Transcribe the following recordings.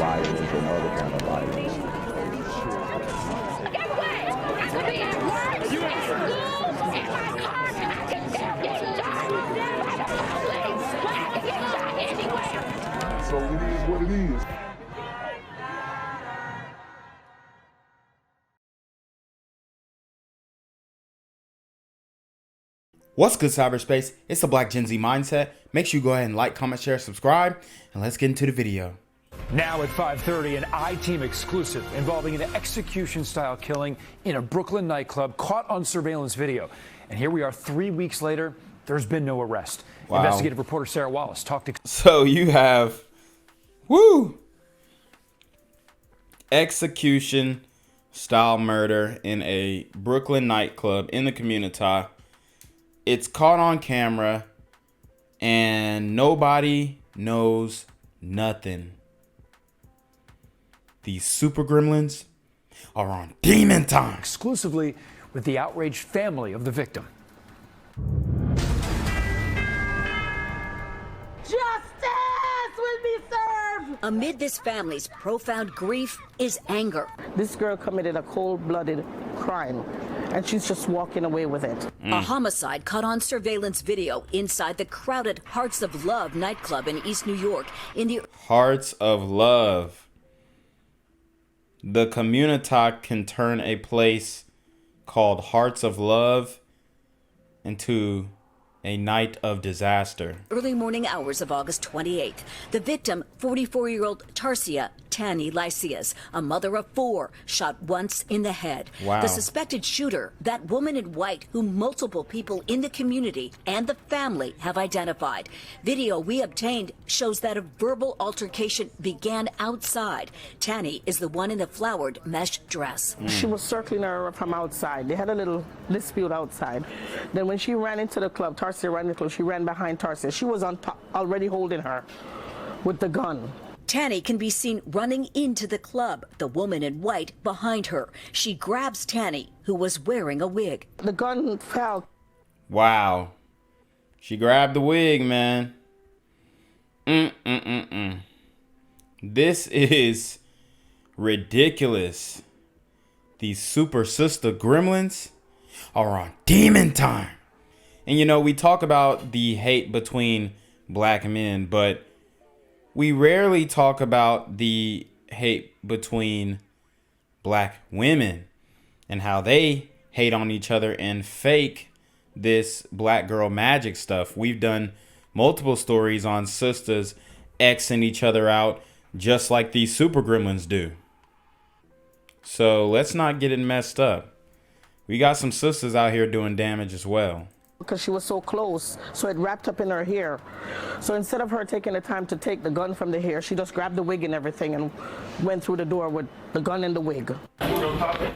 violence and other kind of violence. Get away! I could be at work, at school, in my car, I can still get shot by the police, but I can get shot anywhere. So it is what it is. What's good, cyberspace? It's the Black Gen Z Mindset. Make sure you go ahead and like, comment, share, subscribe, and let's get into the video. Now at 5:30, an I-Team exclusive involving an execution-style killing in a Brooklyn nightclub caught on surveillance video. And here we are 3 weeks later, there's been no arrest. Wow. Investigative reporter Sarah Wallace talked to... So you have, execution-style murder in a Brooklyn nightclub in the community. It's caught on camera, and nobody knows nothing. These super gremlins are on demon time. exclusively with the outraged family of the victim. Justice will be served! Amid this family's profound grief is anger. This girl committed a cold-blooded crime, and she's just walking away with it. A homicide caught on surveillance video inside the crowded Hearts of Love nightclub in East New York in the Hearts of Love. The community can turn a place called Hearts of Love into a night of disaster. early morning hours of August 28th. The victim, 44-year-old Tarsia Tani Lysias, a mother of four, shot once in the head. Wow. The suspected shooter, that woman in white who multiple people in the community and the family have identified. Video we obtained shows that a verbal altercation began outside. Tani is the one in the flowered mesh dress. She was circling her from outside. They had a little dispute outside. Then when she ran into the club, Tarsia ran into her. She ran behind Tarsia. She was on top, already holding her with the gun. Tani can be seen running into the club, the woman in white behind her. She grabs Tani, who was wearing a wig. The gun fell. Wow. She grabbed the wig, man. This is ridiculous. These super sister gremlins are on demon time. And you know, we talk about the hate between black men, but we rarely talk about the hate between black women and how they hate on each other and fake this black girl magic stuff. We've done multiple stories on sisters Xing each other out just like these super gremlins do. So let's not get it messed up. We got some sisters out here doing damage as well. Because she was so close, so it wrapped up in her hair. So instead of her taking the time to take the gun from the hair, she just grabbed the wig and everything and went through the door with the gun and the wig.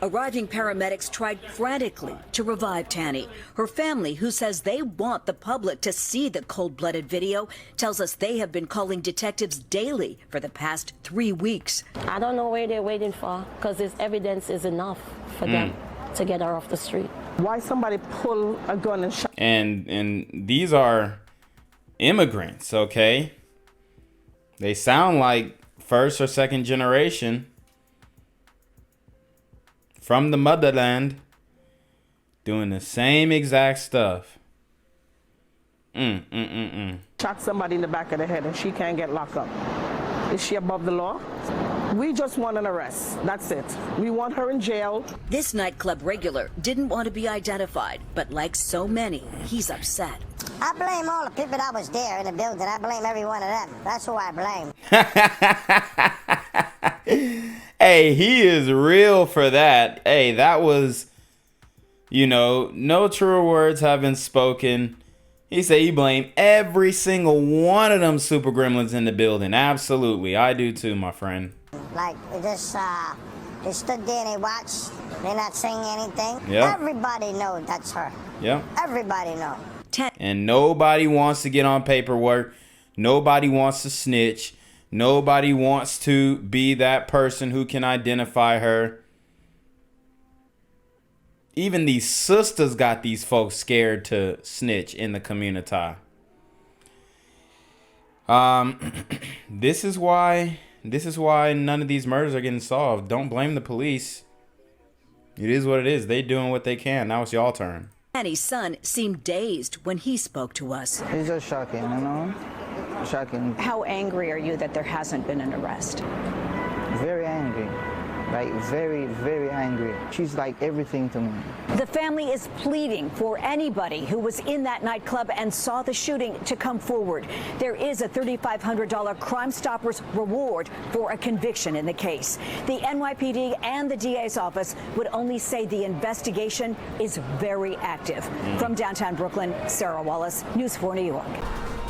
Arriving paramedics tried frantically to revive Tani. Her family, who says they want the public to see the cold-blooded video, tells us they have been calling detectives daily for the past 3 weeks. I don't know where they're waiting for, because this evidence is enough for them to get her off the street. Why somebody pull a gun and shot? And these are immigrants, okay? They sound like first or second generation from the motherland doing the same exact stuff. Shot somebody in the back of the head and she can't get locked up. Is she above the law? We just want an arrest. That's it. We want her in jail. This nightclub regular didn't want to be identified, but like so many, he's upset. I blame all the people that was there in the building. I blame every one of them. That's who I blame. Hey, he is real for that. Hey, that was, you know, no truer words have been spoken. He said he blamed every single one of them super gremlins in the building. Absolutely. I do too, my friend. Like, they stood there and they watched. They're not saying anything. Yep. Everybody knows that's her. Yeah. Everybody knows. And nobody wants to get on paperwork. Nobody wants to snitch. Nobody wants to be that person who can identify her. Even these sisters got these folks scared to snitch in the community. This is why This is why none of these murders are getting solved. Don't blame the police. It is what it is. They doing what they can. Now it's y'all turn. Danny's son seemed dazed when he spoke to us. It's just shocking, you know? Shocking. How angry are you that there hasn't been an arrest? Very angry. Like, very, very angry. She's like everything to me. The family is pleading for anybody who was in that nightclub and saw the shooting to come forward. There is a $3,500 Crime Stoppers reward for a conviction in the case. The NYPD and the DA's office would only say the investigation is very active. From downtown Brooklyn, Sarah Wallace, News 4 New York.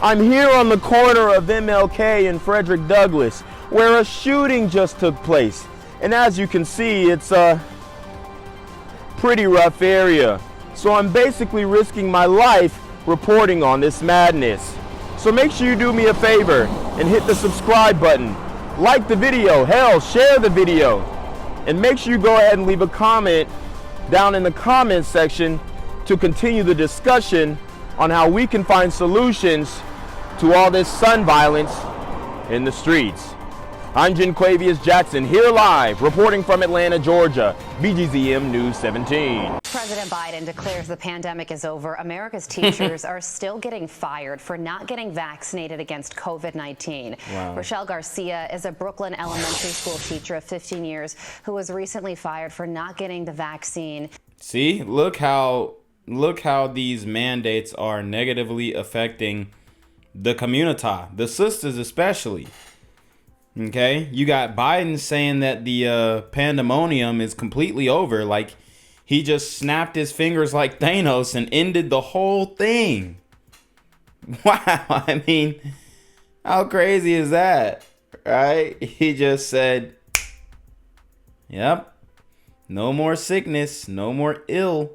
I'm here on the corner of MLK and Frederick Douglass, where a shooting just took place. And as you can see, it's a pretty rough area. So I'm basically risking my life reporting on this madness. So make sure you do me a favor and hit the subscribe button. Like the video, hell, share the video. And make sure you go ahead and leave a comment down in the comments section to continue the discussion on how we can find solutions to all this son violence in the streets. I'm Jenquavius Jackson, here live, reporting from Atlanta, Georgia, BGZM News 17. President Biden declares the pandemic is over. America's teachers are still getting fired for not getting vaccinated against COVID-19. Wow. Rochelle Garcia is a Brooklyn elementary school teacher of 15 years who was recently fired for not getting the vaccine. See, look how these mandates are negatively affecting the community, the sisters especially. Okay, you got Biden saying that the pandemonium is completely over, like he just snapped his fingers like Thanos and ended the whole thing. Wow, I mean, how crazy is that, right? He just said, yep, no more sickness, no more ill.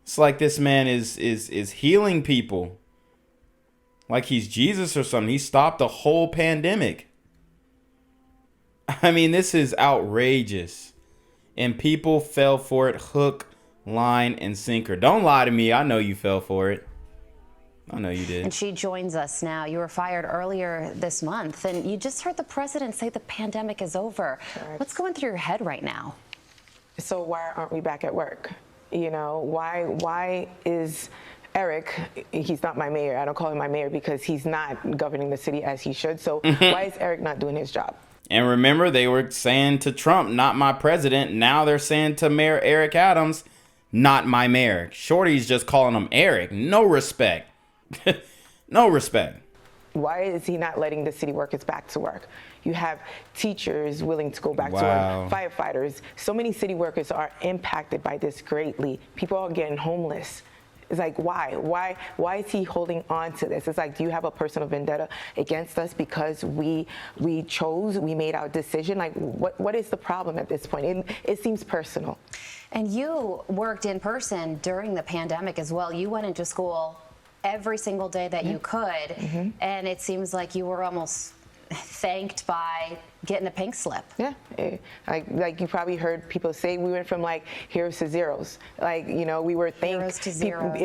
It's like this man is healing people. Like he's Jesus or something. He stopped the whole pandemic. I mean, this is outrageous. And people fell for it hook, line, and sinker. Don't lie to me. I know you fell for it. I know you did. And she joins us now. You were fired earlier this month, and you just heard the president say the pandemic is over. Correct. What's going through your head right now? So why aren't we back at work? You know, why is Eric, he's not my mayor. I don't call him my mayor because he's not governing the city as he should. So why is Eric not doing his job? And remember, they were saying to Trump, not my president. Now they're saying to Mayor Eric Adams, not my mayor. Shorty's just calling him Eric. No respect. No respect. Why is he not letting the city workers back to work? You have teachers willing to go back to Wow. work, firefighters. So many city workers are impacted by this greatly. People are getting homeless. It's like, why? Why is he holding on to this? It's like, do you have a personal vendetta against us because we made our decision? Like, what is the problem at this point? It seems personal. And you worked in person during the pandemic as well. You went into school every single day that you could, and it seems like you were almost thanked by getting a pink slip. Yeah, like you probably heard people say, we went from like heroes to zeros. Like, you know, we were Heroes to zeros.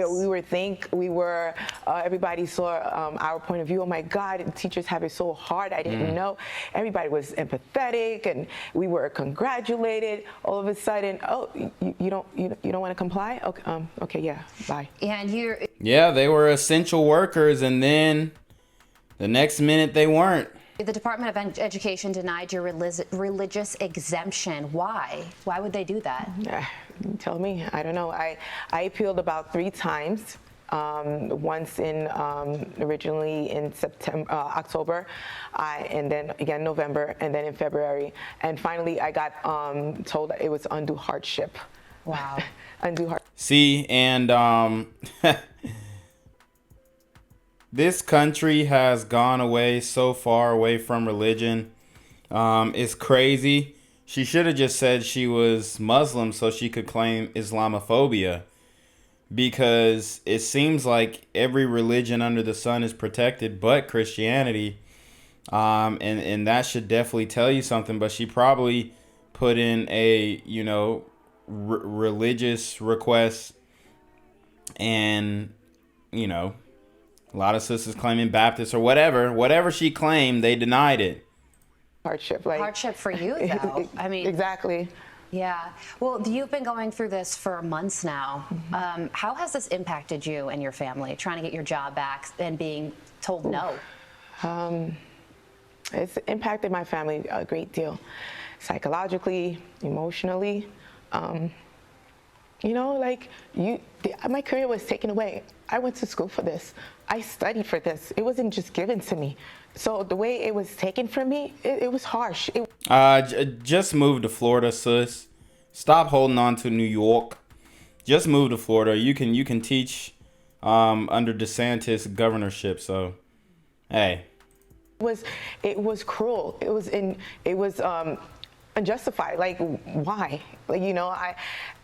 Everybody saw our point of view. Oh my God, teachers have it so hard. I didn't know. Everybody was empathetic, and we were congratulated. All of a sudden, oh, you don't want to comply? Okay, okay, yeah, bye. Yeah, they were essential workers, and then the next minute they weren't. The Department of Education denied your religious exemption. Why? Why would they do that? Tell me. I don't know. I appealed about 3 times. Once originally in October, and then again November, and then in February, and finally I got told that it was undue hardship. Wow. Undue hardship. See, and this country has gone away so far away from religion. It's crazy. She should have just said she was Muslim so she could claim Islamophobia, because it seems like every religion under the sun is protected but Christianity. And that should definitely tell you something. But she probably put in a, religious request, and, a lot of sisters claiming Baptist or whatever she claimed, they denied it. hardship. Like hardship for you, though. I mean, exactly. Yeah. Well, you've been going through this for months now. How has this impacted you and your family, trying to get your job back and being told no? It's impacted my family a great deal, psychologically, emotionally. You know, like my career was taken away. I went to school for this. I studied for this. It wasn't just given to me. So the way it was taken from me, it was harsh. Just move to Florida, sis. Stop holding on to New York. Just move to Florida. You can teach under DeSantis governorship. So, hey. It was cruel. It was unjustified. Like, why? Like, you know,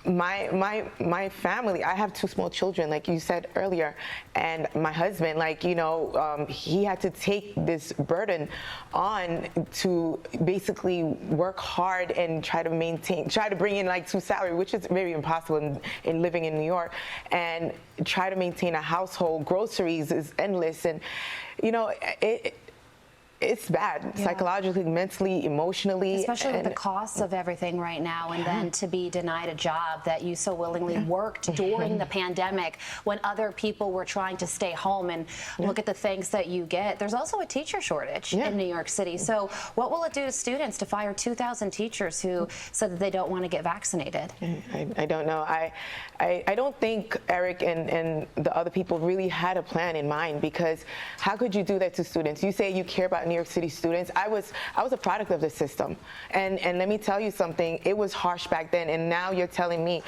my family, I have 2 small children, like you said earlier, and my husband, like, you know, he had to take this burden on to basically work hard and try to bring in like 2 salaries, which is very impossible in living in New York, and try to maintain a household. Groceries is endless, and you know, it's bad, psychologically, mentally, emotionally. Especially with the costs of everything right now, and then to be denied a job that you so willingly worked during the pandemic when other people were trying to stay home, and look at the things that you get. There's also a teacher shortage in New York City. So what will it do to students to fire 2,000 teachers who said that they don't want to get vaccinated? I don't know. I don't think Eric and the other people really had a plan in mind, because how could you do that to students? You say you care about New York City students. I was a product of the system, and let me tell you something. It was harsh back then, and now you're telling me,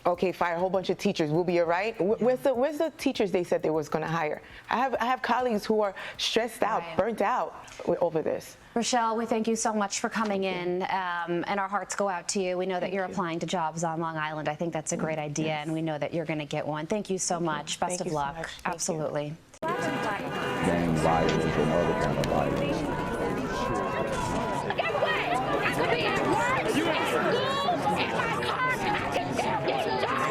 okay, fire a whole bunch of teachers. We'll be all right. Where's the teachers they said they was going to hire? I have colleagues who are stressed out, burnt out over this. Rochelle, we thank you so much for coming in, and our hearts go out to you. We know that you're applying to jobs on Long Island. I think that's a great idea, and we know that you're going to get one. Thank you so much. Best of luck. Absolutely. Gang violence and other kind of violence. Guess what? I could be at work, in school, in my car, and I can still get shot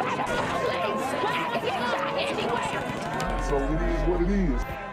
by the police. But I can get shot anywhere. So it is what it is.